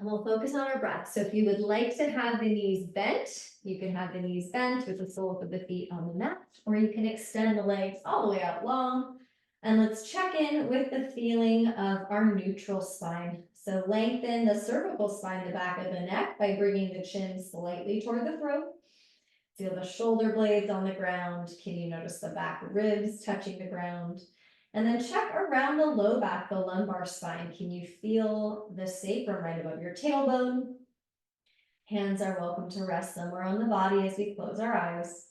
And we'll focus on our breath. So if you would like to have the knees bent, you can have the knees bent with the soles of the feet on the mat, or you can extend the legs all the way out long. And let's check in with the feeling of our neutral spine. So lengthen the cervical spine, the back of the neck, by bringing the chin slightly toward the throat. Feel the shoulder blades on the ground. Can you notice the back ribs touching the ground? And then check around the low back, the lumbar spine. Can you feel the sacrum right above your tailbone? Hands are welcome to rest somewhere on the body as we close our eyes.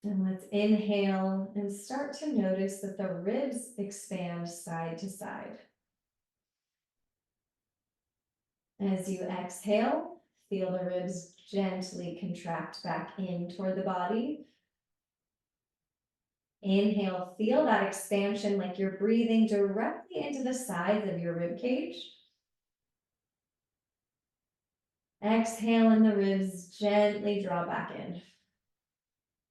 And let's inhale and start to notice that the ribs expand side to side. As you exhale, feel the ribs gently contract back in toward the body. Inhale, feel that expansion like you're breathing directly into the sides of your rib cage. Exhale and the ribs gently draw back in.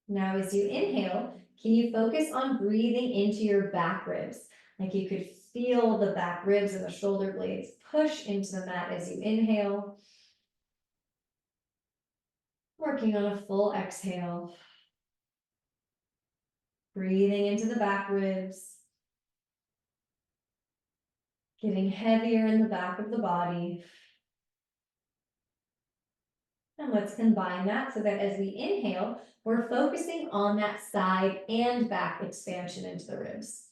Now as you inhale, can you focus on breathing into your back ribs? Like you could feel the back ribs and the shoulder blades push into the mat as you inhale. Working on a full exhale. Breathing into the back ribs. Getting heavier in the back of the body. And let's combine that so that as we inhale, we're focusing on that side and back expansion into the ribs.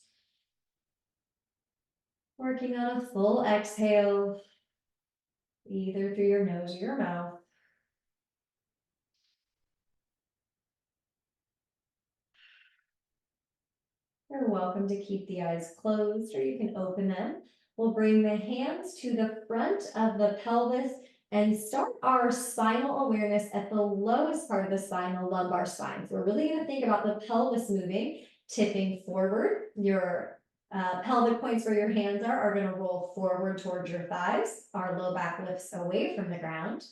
Working on a full exhale, either through your nose or your mouth. You're welcome to keep the eyes closed, or you can open them. We'll bring the hands to the front of the pelvis and start our spinal awareness at the lowest part of the spine, the lumbar spine. So we're really going to think about the pelvis moving, tipping forward. Your pelvic points where your hands are going to roll forward towards your thighs. Our low back lifts away from the ground.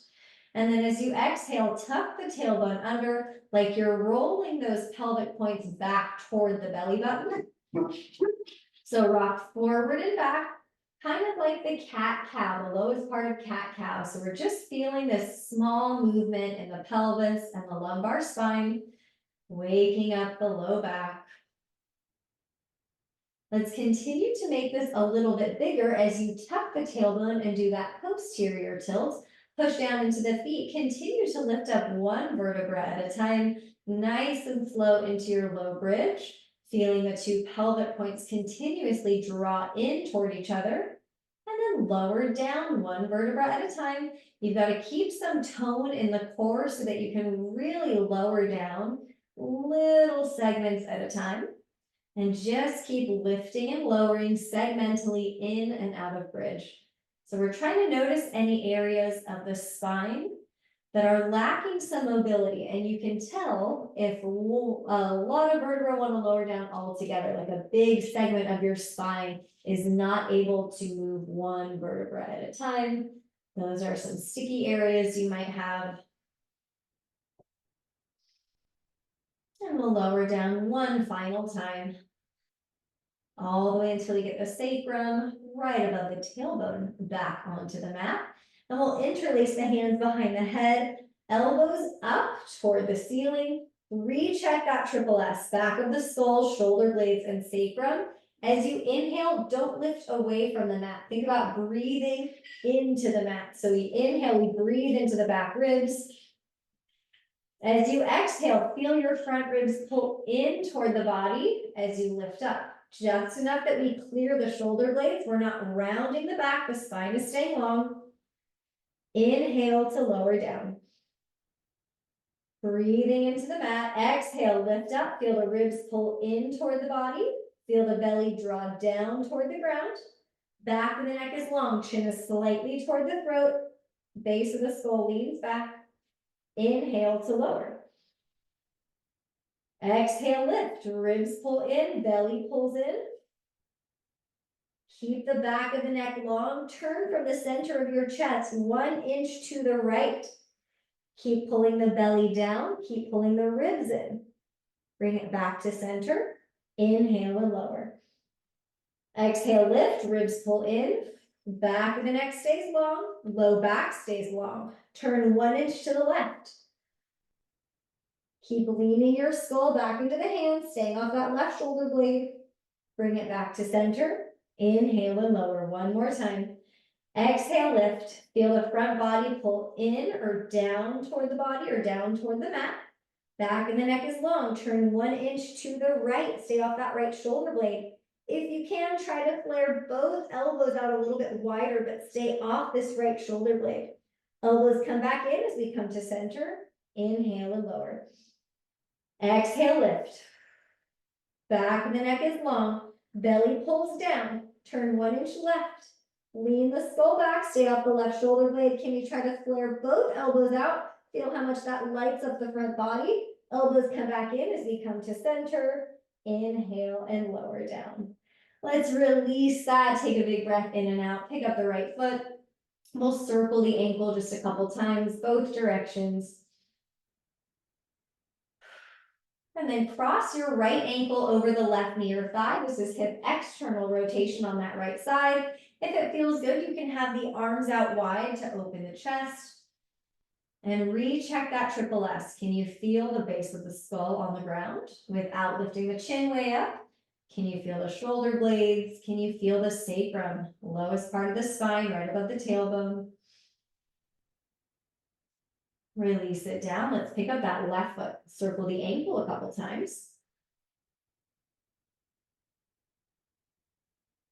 And then as you exhale, tuck the tailbone under like you're rolling those pelvic points back toward the belly button. So rock forward and back, kind of like the cat-cow, the lowest part of cat-cow. So we're just feeling this small movement in the pelvis and the lumbar spine, waking up the low back. Let's continue to make this a little bit bigger as you tuck the tailbone and do that posterior tilt. Push down into the feet. Continue to lift up one vertebra at a time, nice and slow into your low bridge. Feeling the two pelvic points continuously draw in toward each other. And then lower down one vertebra at a time. You've got to keep some tone in the core so that you can really lower down little segments at a time. And just keep lifting and lowering segmentally in and out of bridge. So we're trying to notice any areas of the spine that are lacking some mobility. And you can tell if a lot of vertebrae want to lower down altogether, like a big segment of your spine is not able to move one vertebra at a time. Those are some sticky areas you might have. And we'll lower down one final time. All the way until we get the sacrum right above the tailbone back onto the mat. And we'll interlace the hands behind the head, elbows up toward the ceiling. Recheck that triple S, back of the skull, shoulder blades, and sacrum. As you inhale, don't lift away from the mat. Think about breathing into the mat. So we inhale, we breathe into the back ribs. As you exhale, feel your front ribs pull in toward the body as you lift up. Just enough that we clear the shoulder blades. We're not rounding the back. The spine is staying long. Inhale to lower down. Breathing into the mat. Exhale, lift up. Feel the ribs pull in toward the body. Feel the belly draw down toward the ground. Back of the neck is long. Chin is slightly toward the throat. Base of the skull leans back. Inhale to lower. Exhale, lift. Ribs pull in, belly pulls in. Keep the back of the neck long. Turn from the center of your chest 1 inch to the right. Keep pulling the belly down. Keep pulling the ribs in. Bring it back to center. Inhale and lower. Exhale, lift. Ribs pull in. Back of the neck stays long, low back stays long. Turn 1 inch to the left. Keep leaning your skull back into the hands, staying off that left shoulder blade. Bring it back to center. Inhale and lower one more time. Exhale, lift. Feel the front body pull in or down toward the body or down toward the mat. Back of the neck is long. Turn 1 inch to the right. Stay off that right shoulder blade. If you can, try to flare both elbows out a little bit wider, but stay off this right shoulder blade. Elbows come back in as we come to center. Inhale and lower. Exhale, lift. Back of the neck is long. Belly pulls down. Turn 1 inch left. Lean the skull back. Stay off the left shoulder blade. Can you try to flare both elbows out? Feel how much that lights up the front body. Elbows come back in as we come to center. Inhale and lower down. Let's release that. Take a big breath in and out. Pick up the right foot. We'll circle the ankle just a couple times, both directions. And then cross your right ankle over the left knee or thigh. This is hip external rotation on that right side. If it feels good, you can have the arms out wide to open the chest. And recheck that triple S. Can you feel the base of the skull on the ground without lifting the chin way up? Can you feel the shoulder blades? Can you feel the sacrum, lowest part of the spine, right above the tailbone? Release it down. Let's pick up that left foot. Circle the ankle a couple times.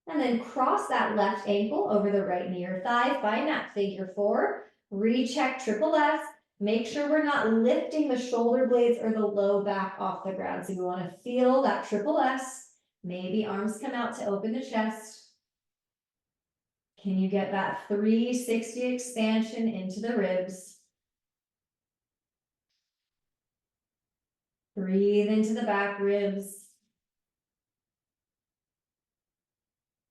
And then cross that left ankle over the right knee or thigh. Find that figure four. Recheck triple S. Make sure we're not lifting the shoulder blades or the low back off the ground. So you want to feel that triple S. Maybe arms come out to open the chest. Can you get that 360 expansion into the ribs? Breathe into the back ribs.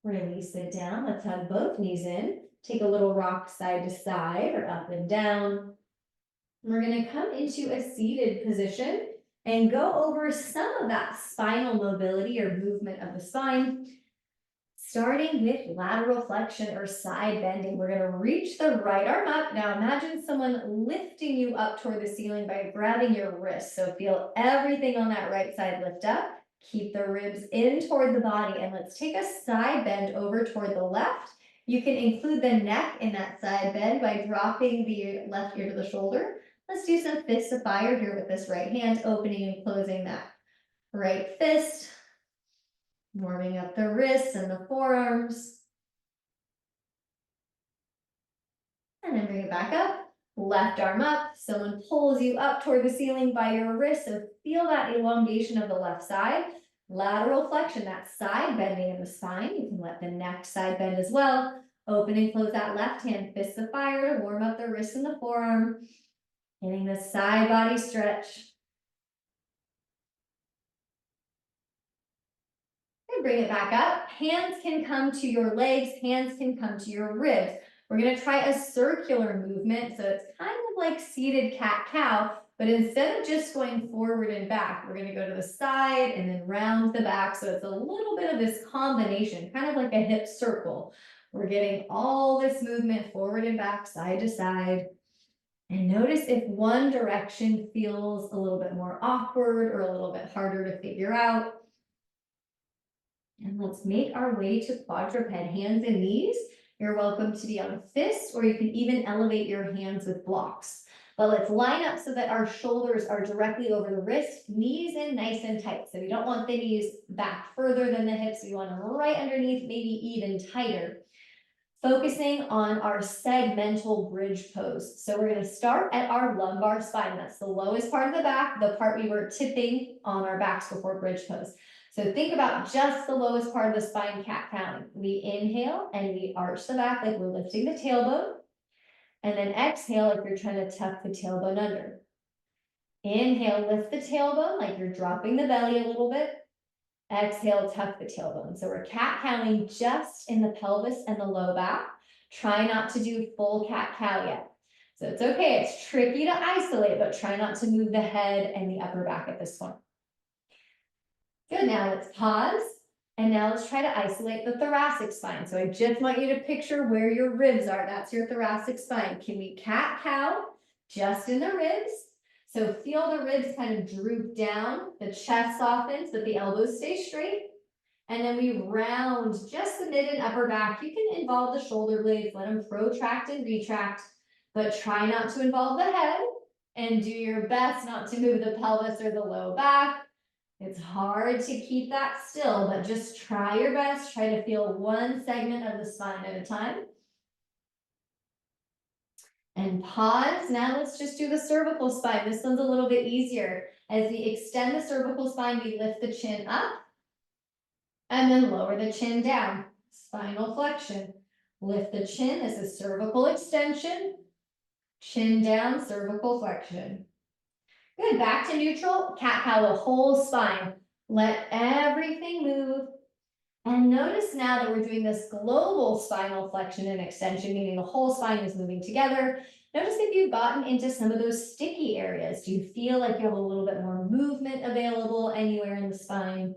Release it down. Let's have both knees in. Take a little rock side to side or up and down. We're going to come into a seated position and go over some of that spinal mobility or movement of the spine. Starting with lateral flexion or side bending, we're going to reach the right arm up. Now imagine someone lifting you up toward the ceiling by grabbing your wrist. So feel everything on that right side lift up. Keep the ribs in toward the body, and let's take a side bend over toward the left. You can include the neck in that side bend by dropping the left ear to the shoulder. Let's do some fists of fire here with this right hand, opening and closing that right fist. Warming up the wrists and the forearms. And then bring it back up. Left arm up. Someone pulls you up toward the ceiling by your wrist. So feel that elongation of the left side. Lateral flexion, that side bending in the spine. You can let the neck side bend as well. Open and close that left hand. Fists of fire to warm up the wrist and the forearm. Getting the side body stretch. And bring it back up. Hands can come to your legs. Hands can come to your ribs. We're going to try a circular movement. So it's kind of like seated cat-cow, but instead of just going forward and back, we're going to go to the side and then round the back. So it's a little bit of this combination, kind of like a hip circle. We're getting all this movement forward and back, side to side. And notice if one direction feels a little bit more awkward or a little bit harder to figure out. And let's make our way to quadruped, hands and knees. You're welcome to be on fists, or you can even elevate your hands with blocks. But let's line up so that our shoulders are directly over the wrist, knees in nice and tight. So we don't want the knees back further than the hips. We want them right underneath, maybe even tighter. Focusing on our segmental bridge pose. So we're going to start at our lumbar spine. That's the lowest part of the back, the part we were tipping on our backs before bridge pose. So think about just the lowest part of the spine, cat-cow. We inhale and we arch the back like we're lifting the tailbone. And then exhale if you're trying to tuck the tailbone under. Inhale, lift the tailbone like you're dropping the belly a little bit. Exhale, tuck the tailbone. So we're cat-cowing just in the pelvis and the low back. Try not to do full cat-cow yet. So it's okay, it's tricky to isolate, but try not to move the head and the upper back at this point. Good, now let's pause And now let's try to isolate the thoracic spine. So I just want you to picture where your ribs are. That's your thoracic spine. Can we cat-cow just in the ribs? So feel the ribs kind of droop down, the chest softens, but the elbows stay straight. And then we round just the mid and upper back. You can involve the shoulder blades, let them protract and retract, but try not to involve the head and do your best not to move the pelvis or the low back. It's hard to keep that still, but just try your best. Try to feel one segment of the spine at a time. And pause. Now let's just do the cervical spine. This one's a little bit easier. As we extend the cervical spine, we lift the chin up and then lower the chin down. Spinal flexion. Lift the chin. This is cervical extension. Chin down, cervical flexion. Good, back to neutral, cat-cow the whole spine. Let everything move. And notice now that we're doing this global spinal flexion and extension, meaning the whole spine is moving together. Notice if you've gotten into some of those sticky areas. Do you feel like you have a little bit more movement available anywhere in the spine?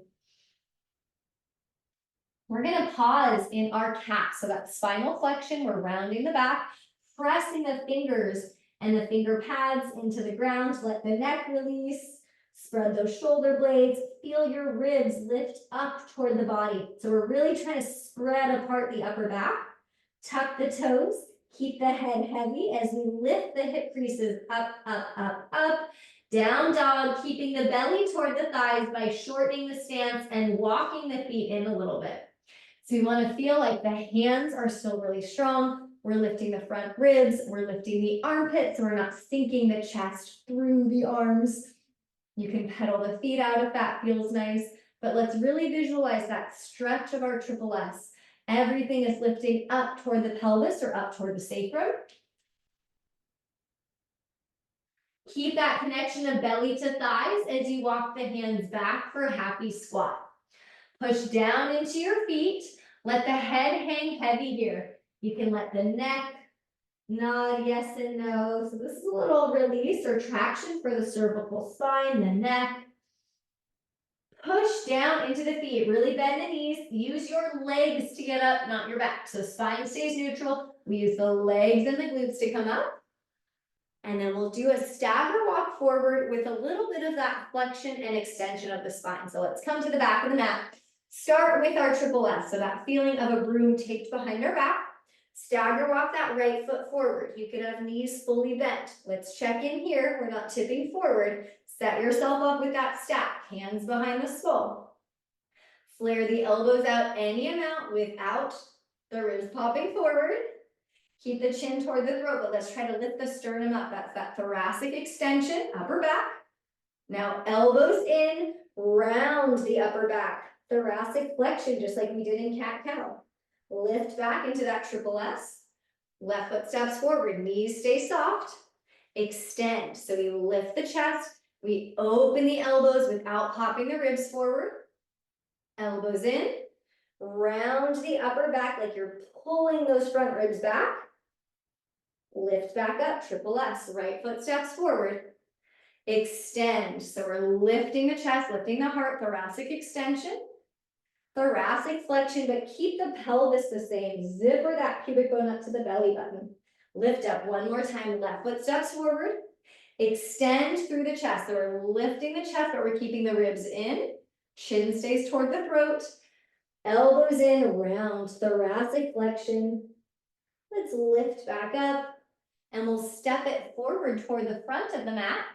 We're gonna pause in our cat. So that spinal flexion, we're rounding the back, pressing the fingers and the finger pads into the ground. Let the neck release. Spread those shoulder blades. Feel your ribs lift up toward the body. So we're really trying to spread apart the upper back. Tuck the toes. Keep the head heavy as we lift the hip creases up, up, up, up. Down dog, keeping the belly toward the thighs by shortening the stance and walking the feet in a little bit. So we want to feel like the hands are still really strong. We're lifting the front ribs, we're lifting the armpits, so we're not sinking the chest through the arms. You can pedal the feet out if that feels nice, but let's really visualize that stretch of our triple S. Everything is lifting up toward the pelvis or up toward the sacrum. Keep that connection of belly to thighs as you walk the hands back for a happy squat. Push down into your feet. Let the head hang heavy here. You can let the neck nod yes and no. So this is a little release or traction for the cervical spine, the neck. Push down into the feet. Really bend the knees. Use your legs to get up, not your back. So spine stays neutral. We use the legs and the glutes to come up. And then we'll do a stagger walk forward with a little bit of that flexion and extension of the spine. So let's come to the back of the mat. Start with our triple S. So that feeling of a broom taped behind our back. Stagger walk that right foot forward. You can have knees fully bent. Let's check in here. We're not tipping forward. Set yourself up with that stack. Hands behind the skull. Flare the elbows out any amount without the ribs popping forward. Keep the chin toward the throat, but let's try to lift the sternum up. That's that thoracic extension, upper back. Now elbows in, round the upper back. Thoracic flexion, just like we did in cat-cow. Lift back into that triple S. Left foot steps forward, knees stay soft. Extend, so we lift the chest. We open the elbows without popping the ribs forward. Elbows in, round the upper back like you're pulling those front ribs back. Lift back up, triple S, right foot steps forward. Extend, so we're lifting the chest, lifting the heart, thoracic extension. Thoracic flexion, but keep the pelvis the same. Zipper that pubic bone up to the belly button. Lift up one more time, left foot steps forward. Extend through the chest, so we're lifting the chest, but we're keeping the ribs in. Chin stays toward the throat. Elbows in, round, thoracic flexion. Let's lift back up, and we'll step it forward toward the front of the mat.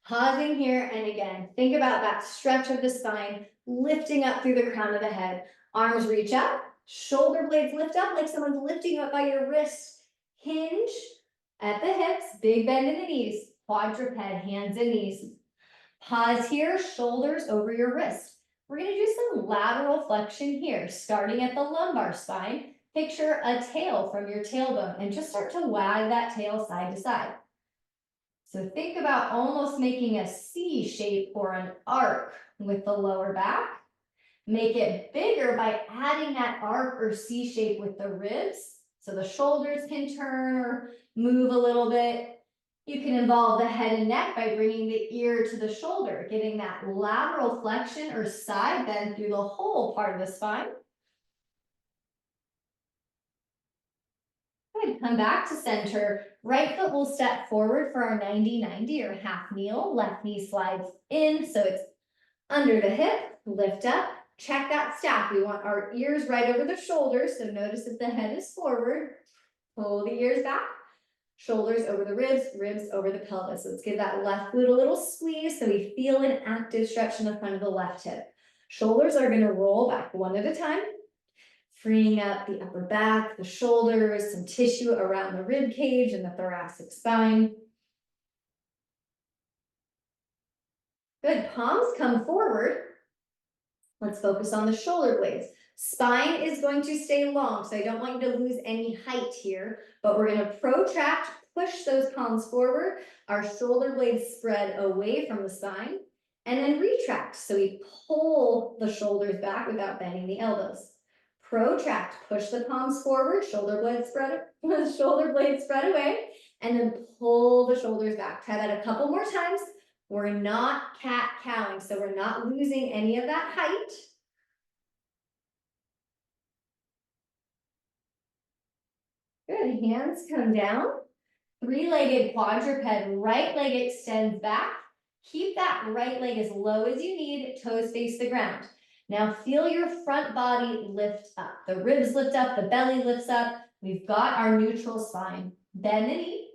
Pausing here, and again, think about that stretch of the spine, lifting up through the crown of the head. Arms reach up, shoulder blades lift up like someone's lifting you up by your wrists. Hinge at the hips, big bend in the knees, quadruped, hands and knees. Pause here, shoulders over your wrist. We're gonna do some lateral flexion here, starting at the lumbar spine. Picture a tail from your tailbone and just start to wag that tail side to side. So think about almost making a C shape or an arc with the lower back. Make it bigger by adding that arc or C shape with the ribs. So the shoulders can turn or move a little bit. You can involve the head and neck by bringing the ear to the shoulder, getting that lateral flexion or side bend through the whole part of the spine. Good, come back to center. Right foot will step forward for our 90-90 or half kneel. Left knee slides in, so it's under the hip, lift up, check that stack. We want our ears right over the shoulders, so notice if the head is forward, pull the ears back, shoulders over the ribs, ribs over the pelvis. Let's give that left glute a little squeeze so we feel an active stretch in the front of the left hip. Shoulders are gonna roll back one at a time, freeing up the upper back, the shoulders, some tissue around the rib cage and the thoracic spine. Good, palms come forward. Let's focus on the shoulder blades. Spine is going to stay long, so I don't want you to lose any height here, but we're gonna protract, push those palms forward, our shoulder blades spread away from the spine, and then retract. So we pull the shoulders back without bending the elbows. Protract, push the palms forward, shoulder blades spread, shoulder blades spread away, and then pull the shoulders back. Try that a couple more times. We're not cat-cowing, so we're not losing any of that height. Good, hands come down. Three-legged quadruped, right leg extends back. Keep that right leg as low as you need, toes face the ground. Now feel your front body lift up. The ribs lift up, the belly lifts up. We've got our neutral spine. Bend the knee.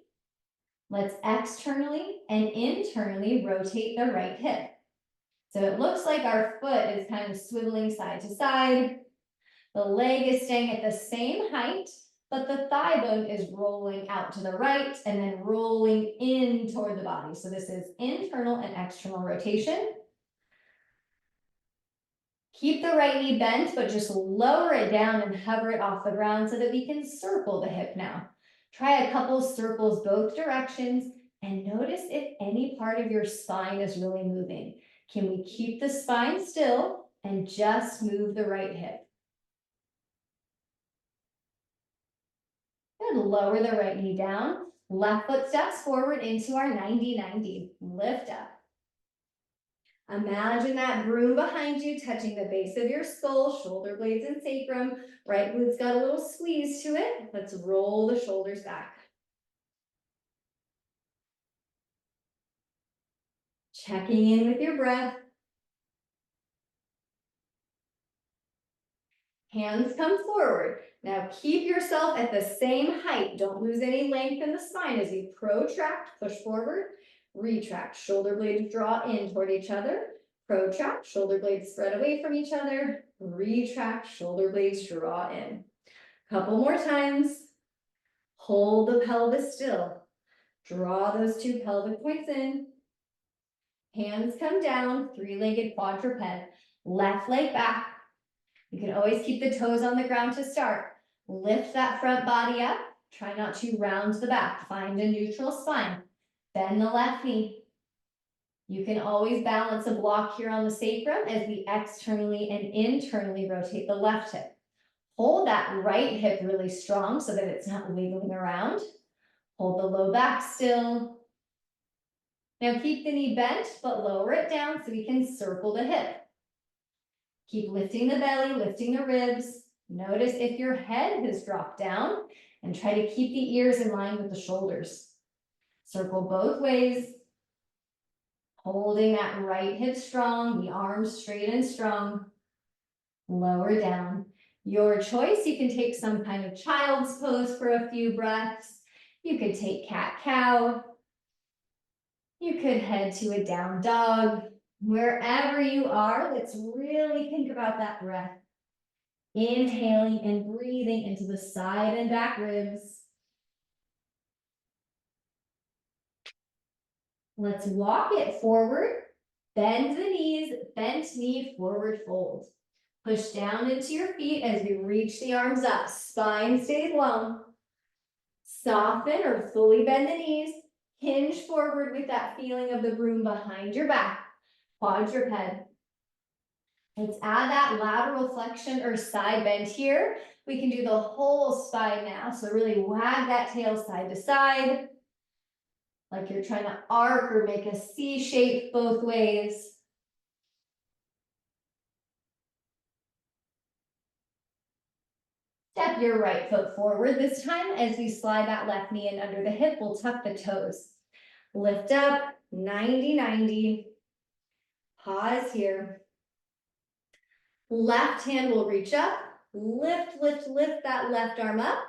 Let's externally and internally rotate the right hip. So it looks like our foot is kind of swiveling side to side. The leg is staying at the same height, but the thigh bone is rolling out to the right and then rolling in toward the body. So this is internal and external rotation. Keep the right knee bent, but just lower it down and hover it off the ground so that we can circle the hip now. Try a couple circles both directions and notice if any part of your spine is really moving. Can we keep the spine still and just move the right hip? Good, lower the right knee down. Left foot steps forward into our 90-90. Lift up. Imagine that broom behind you touching the base of your skull, shoulder blades and sacrum. Right glute's got a little squeeze to it. Let's roll the shoulders back. Checking in with your breath. Hands come forward. Now keep yourself at the same height. Don't lose any length in the spine as you protract, push forward, retract. Shoulder blades draw in toward each other. Protract, shoulder blades spread away from each other. Retract, shoulder blades draw in. Couple more times. Hold the pelvis still. Draw those two pelvic points in. Hands come down, three-legged quadruped. Left leg back. You can always keep the toes on the ground to start. Lift that front body up. Try not to round the back. Find a neutral spine. Bend the left knee. You can always balance a block here on the sacrum as we externally and internally rotate the left hip. Hold that right hip really strong so that it's not wiggling around. Hold the low back still. Now keep the knee bent, but lower it down so we can circle the hip. Keep lifting the belly, lifting the ribs. Notice if your head has dropped down and try to keep the ears in line with the shoulders. Circle both ways. Holding that right hip strong, the arms straight and strong. Lower down. Your choice, you can take some kind of child's pose for a few breaths. You could take cat-cow. You could head to a down dog. Wherever you are, let's really think about that breath. Inhaling and breathing into the side and back ribs. Let's walk it forward. Bend the knees, bent knee, forward fold. Push down into your feet as you reach the arms up. Spine stays long. Soften or fully bend the knees. Hinge forward with that feeling of the broom behind your back. Quadruped. Let's add that lateral flexion or side bend here. We can do the whole spine now. So really wag that tail side to side. like you're trying to arc or make a C shape both ways. Step your right foot forward this time. As we slide that left knee in under the hip, we'll tuck the toes. Lift up, 90-90. Pause here. Left hand will reach up, lift, lift, lift that left arm up.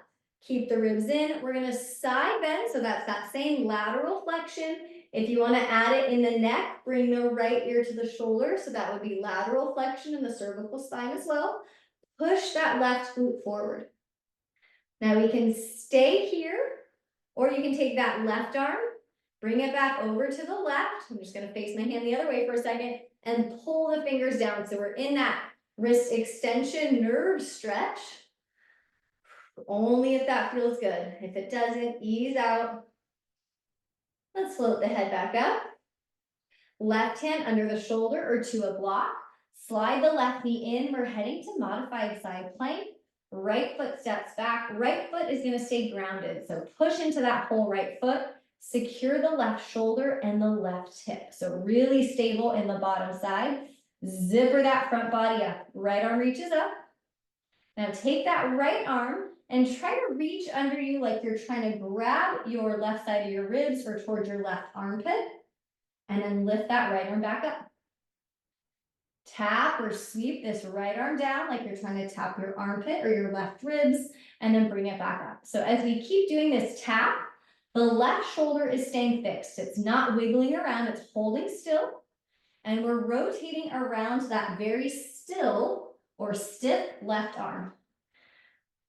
Keep the ribs in. We're gonna side bend, so that's that same lateral flexion. If you wanna add it in the neck, bring the right ear to the shoulder, so that would be lateral flexion in the cervical spine as well. Push that left glute forward. Now we can stay here, or you can take that left arm, bring it back over to the left. I'm just gonna face my hand the other way for a second and pull the fingers down. So we're in that wrist extension nerve stretch. Only if that feels good. If it doesn't, ease out. Let's float the head back up. Left hand under the shoulder or to a block. Slide the left knee in. We're heading to modified side plank. Right foot steps back. Right foot is going to stay grounded. So push into that whole right foot. Secure the left shoulder and the left hip. So really stable in the bottom side. Zipper that front body up. Right arm reaches up. Now take that right arm and try to reach under you like you're trying to grab your left side of your ribs or towards your left armpit. And then lift that right arm back up. Tap or sweep this right arm down like you're trying to tap your armpit or your left ribs, and then bring it back up. So as we keep doing this tap, the left shoulder is staying fixed. It's not wiggling around, it's holding still. And we're rotating around that very still or stiff left arm.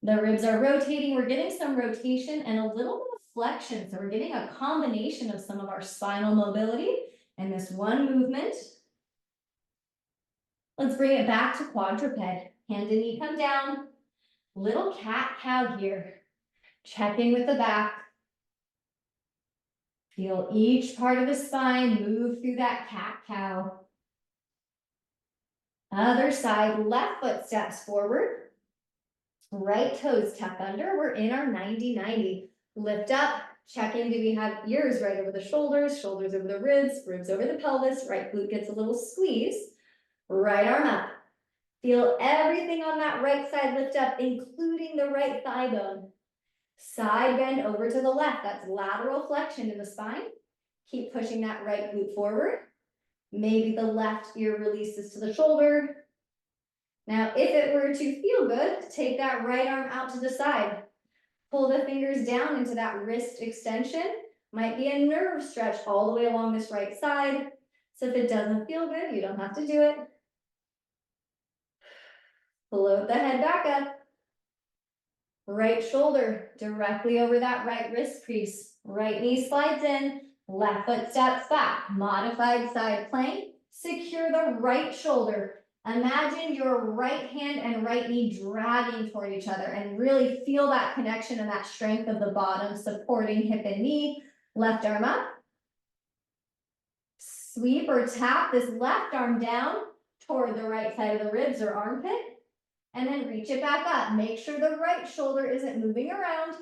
The ribs are rotating. We're getting some rotation and a little bit of flexion. So we're getting a combination of some of our spinal mobility in this one movement. Let's bring it back to quadruped. Hand and knee come down. Little cat-cow here. Check in with the back. Feel each part of the spine move through that cat-cow. Other side, left foot steps forward. Right toes tuck under. We're in our 90-90. Lift up, check in. Do we have ears right over the shoulders, shoulders over the ribs, ribs over the pelvis? Right glute gets a little squeeze. Right arm up. Feel everything on that right side lift up, including the right thigh bone. Side bend over to the left. That's lateral flexion in the spine. Keep pushing that right glute forward. Maybe the left ear releases to the shoulder. Now, if it were to feel good, take that right arm out to the side. Pull the fingers down into that wrist extension. Might be a nerve stretch all the way along this right side. So if it doesn't feel good, you don't have to do it. Float the head back up. Right shoulder directly over that right wrist crease. Right knee slides in. Left foot steps back. Modified side plank. Secure the right shoulder. Imagine your right hand and right knee dragging toward each other and really feel that connection and that strength of the bottom supporting hip and knee. Left arm up. Sweep or tap this left arm down toward the right side of the ribs or armpit. And then reach it back up. Make sure the right shoulder isn't moving around.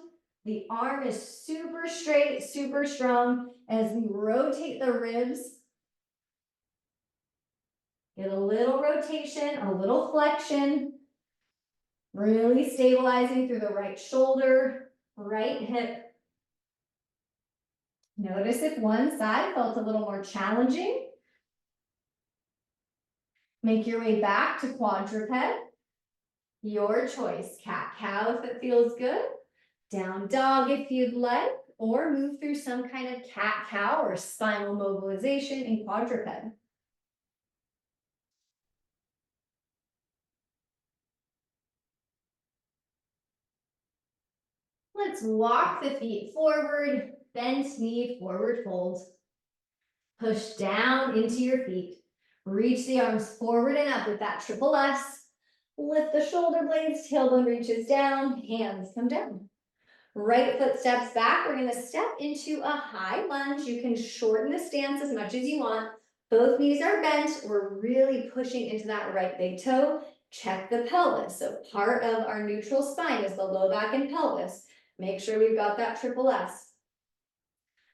The arm is super straight, super strong as we rotate the ribs. Get a little rotation, a little flexion. Really stabilizing through the right shoulder, right hip. Notice if one side felt a little more challenging. Make your way back to quadruped. Your choice, cat-cow if it feels good, down dog if you'd like, or move through some kind of cat-cow or spinal mobilization in quadruped. Let's walk the feet forward, bent knee, forward fold. Push down into your feet. Reach the arms forward and up with that triple S. Lift the shoulder blades, tailbone reaches down, hands come down. Right foot steps back. We're going to step into a high lunge. You can shorten the stance as much as you want. Both knees are bent. We're really pushing into that right big toe. Check the pelvis. So part of our neutral spine is the low back and pelvis. Make sure we've got that triple S.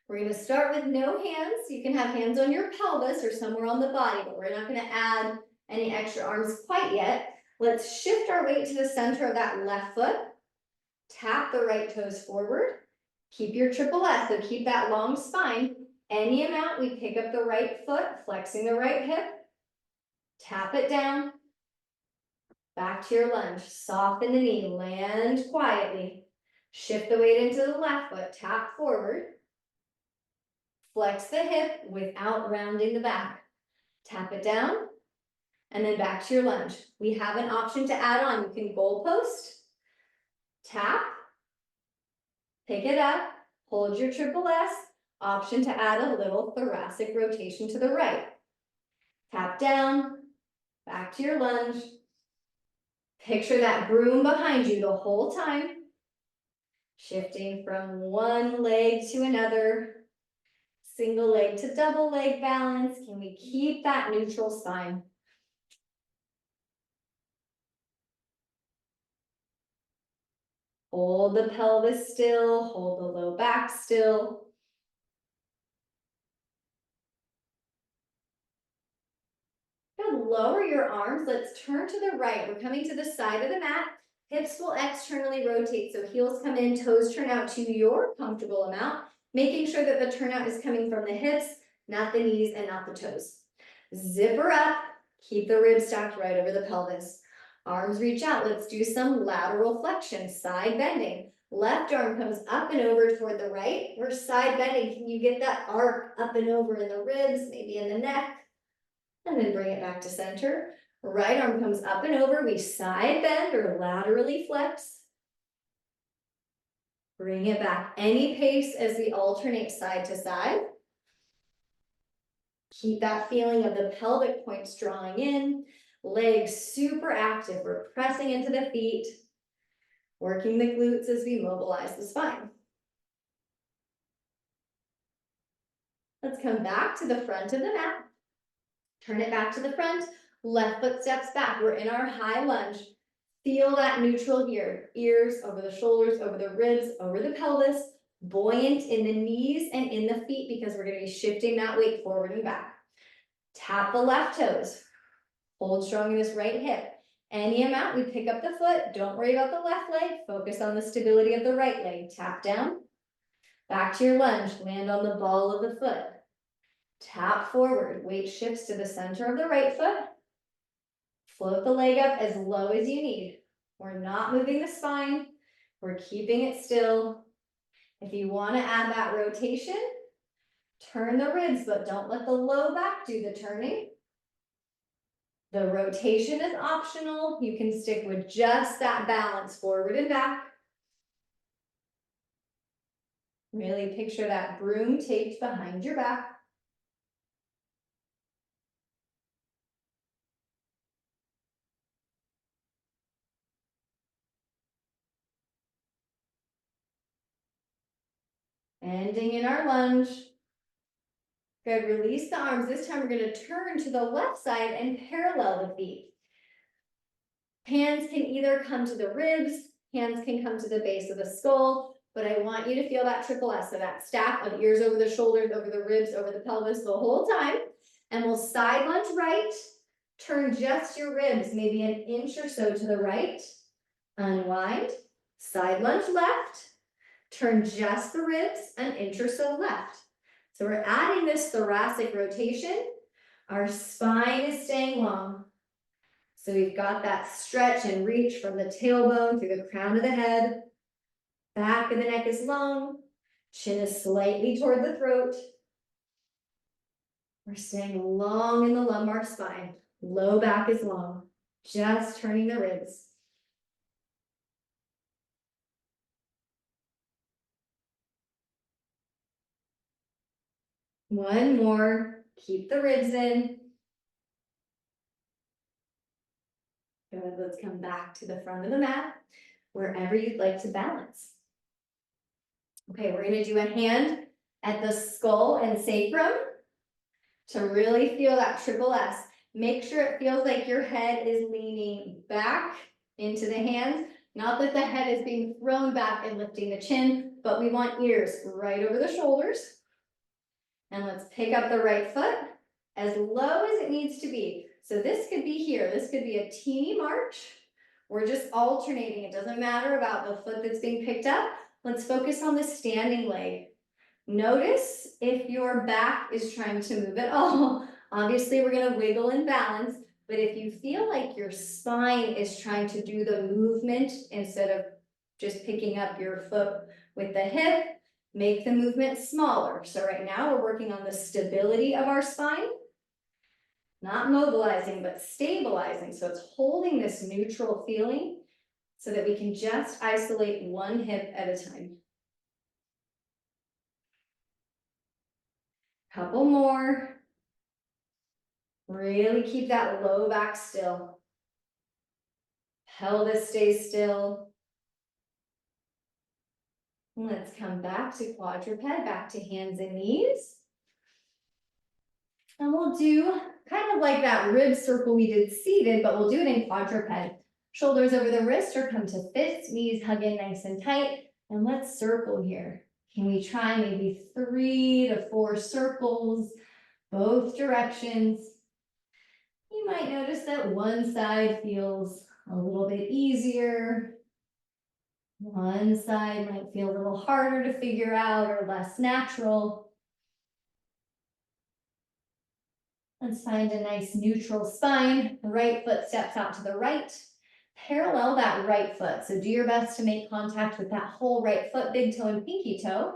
We're gonna start with no hands. You can have hands on your pelvis or somewhere on the body, but we're not gonna add any extra arms quite yet. Let's shift our weight to the center of that left foot. Tap the right toes forward. Keep your triple S, so keep that long spine. Any amount, we pick up the right foot, flexing the right hip. Tap it down. Back to your lunge. Soften the knee, land quietly. Shift the weight into the left foot, tap forward. Flex the hip without rounding the back. Tap it down, and then back to your lunge. We have an option to add on. You can goalpost, tap, pick it up, hold your triple S, option to add a little thoracic rotation to the right. Tap down, back to your lunge. Picture that broom behind you the whole time, shifting from one leg to another, single leg to double leg balance. Can we keep that neutral spine? Hold the pelvis still, hold the low back still. Now lower your arms, let's turn to the right. We're coming to the side of the mat. Hips will externally rotate, so heels come in, toes turn out to your comfortable amount, making sure that the turnout is coming from the hips, not the knees and not the toes. Zipper up, keep the ribs stacked right over the pelvis. Arms reach out, let's do some lateral flexion, side bending. Left arm comes up and over toward the right. We're side bending. Can you get that arc up and over in the ribs, maybe in the neck? And then bring it back to center. Right arm comes up and over. We side bend or laterally flex. Bring it back any pace as we alternate side to side. Keep that feeling of the pelvic points drawing in. Legs super active. We're pressing into the feet. Working the glutes as we mobilize the spine. Let's come back to the front of the mat. Turn it back to the front. Left foot steps back. We're in our high lunge. Feel that neutral here. Ears over the shoulders, over the ribs, over the pelvis. Buoyant in the knees and in the feet because we're going to be shifting that weight forward and back. Tap the left toes. Hold strong in this right hip. Any amount, we pick up the foot. Don't worry about the left leg. Focus on the stability of the right leg. Tap down. Back to your lunge. Land on the ball of the foot. Tap forward. Weight shifts to the center of the right foot. Float the leg up as low as you need. We're not moving the spine. We're keeping it still. If you want to add that rotation, turn the ribs, but don't let the low back do the turning. The rotation is optional. You can stick with just that balance forward and back. Really picture that broom taped behind your back. Ending in our lunge. Good, release the arms. This time we're going to turn to the left side and parallel the feet. Hands can either come to the ribs, hands can come to the base of the skull, but I want you to feel that triple S, so that stack of ears over the shoulders, over the ribs, over the pelvis the whole time. And we'll side lunge right, turn just your ribs, maybe an inch or so to the right, unwind, side lunge left, turn just the ribs, an inch or so left. So we're adding this thoracic rotation. Our spine is staying long. So we've got that stretch and reach from the tailbone through the crown of the head. Back of the neck is long. Chin is slightly toward the throat. We're staying long in the lumbar spine. Low back is long. Just turning the ribs. One more. Keep the ribs in. Good. Let's come back to the front of the mat, wherever you'd like to balance. Okay, we're going to do a hand at the skull and sacrum to really feel that triple S. Make sure it feels like your head is leaning back into the hands. Not that the head is being thrown back and lifting the chin, but we want ears right over the shoulders. And let's pick up the right foot as low as it needs to be. So this could be here. This could be a teeny march. We're just alternating. It doesn't matter about the foot that's being picked up. Let's focus on the standing leg. Notice if your back is trying to move at all. Obviously, we're going to wiggle and balance, but if you feel like your spine is trying to do the movement instead of just picking up your foot with the hip, make the movement smaller. So right now we're working on the stability of our spine, not mobilizing, but stabilizing. So it's holding this neutral feeling so that we can just isolate one hip at a time. Couple more. Really keep that low back still. Pelvis stays still. Let's come back to quadruped, back to hands and knees. And we'll do kind of like that rib circle we did seated, but we'll do it in quadruped. Shoulders over the wrist or come to fists, knees hug in nice and tight. And let's circle here. Can we try maybe 3 to 4 circles, both directions? You might notice that one side feels a little bit easier. One side might feel a little harder to figure out or less natural. Let's find a nice neutral spine. The right foot steps out to the right. Parallel that right foot. So do your best to make contact with that whole right foot, big toe and pinky toe.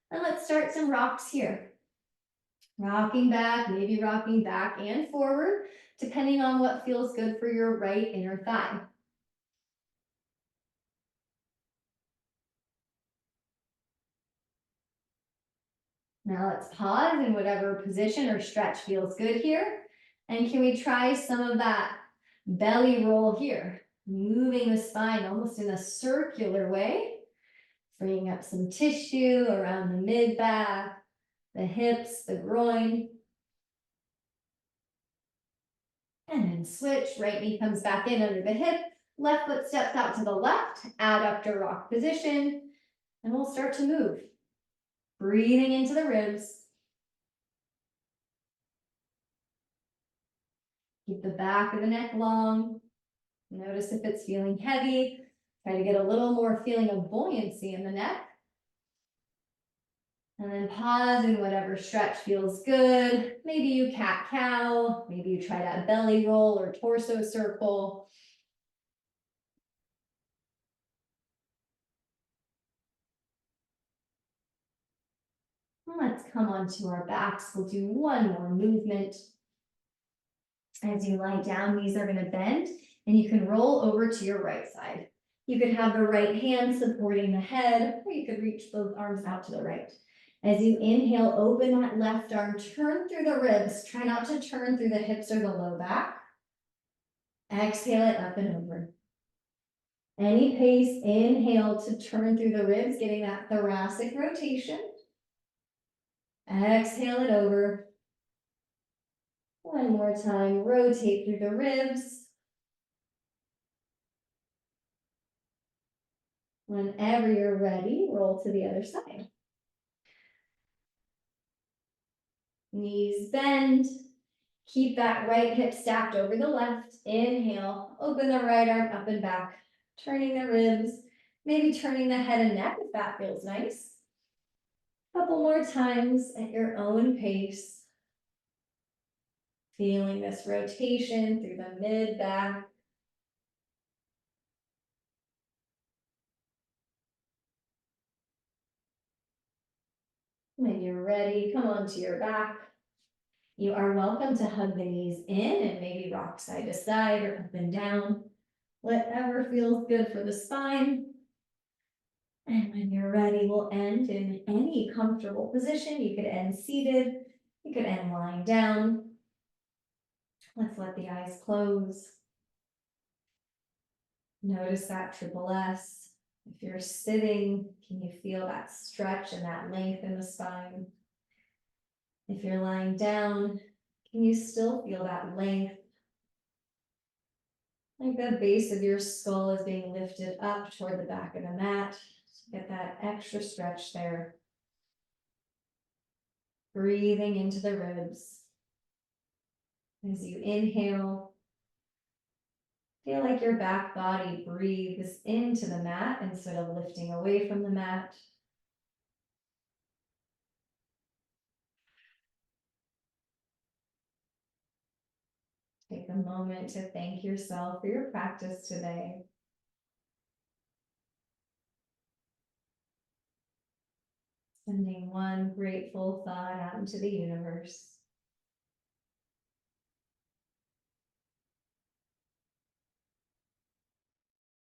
And let's start some rocks here. Rocking back, maybe rocking back and forward, depending on what feels good for your right inner thigh. Now let's pause in whatever position or stretch feels good here. And can we try some of that belly roll here? Moving the spine almost in a circular way, freeing up some tissue around the mid-back, the hips, the groin. And then switch, right knee comes back in under the hip, left foot steps out to the left, adductor rock position, and we'll start to move. Breathing into the ribs. Keep the back of the neck long. Notice if it's feeling heavy. Try to get a little more feeling of buoyancy in the neck. And then pause in whatever stretch feels good. Maybe you cat-cow. Maybe you try that belly roll or torso circle. Let's come onto our backs. We'll do one more movement. As you lie down, knees are going to bend, and you can roll over to your right side. You could have the right hand supporting the head, or you could reach both arms out to the right. As you inhale, open that left arm, turn through the ribs. Try not to turn through the hips or the low back. Exhale it up and over. Any pace, inhale to turn through the ribs, getting that thoracic rotation. Exhale it over. One more time, rotate through the ribs. Whenever you're ready, roll to the other side. Knees bend. Keep that right hip stacked over the left. Inhale, open the right arm up and back, turning the ribs, maybe turning the head and neck if that feels nice. Couple more times at your own pace. Feeling this rotation through the mid-back. When you're ready, come onto your back. You are welcome to hug the knees in and maybe rock side to side or up and down. Whatever feels good for the spine. And when you're ready, we'll end in any comfortable position. You could end seated. You could end lying down. Let's let the eyes close. Notice that triple S. If you're sitting, can you feel that stretch and that length in the spine? If you're lying down, can you still feel that length? Like the base of your skull is being lifted up toward the back of the mat. Get that extra stretch there. breathing into the ribs. As you inhale, feel like your back body breathes into the mat instead of lifting away from the mat. Take a moment to thank yourself for your practice today. Sending one grateful thought out into the universe.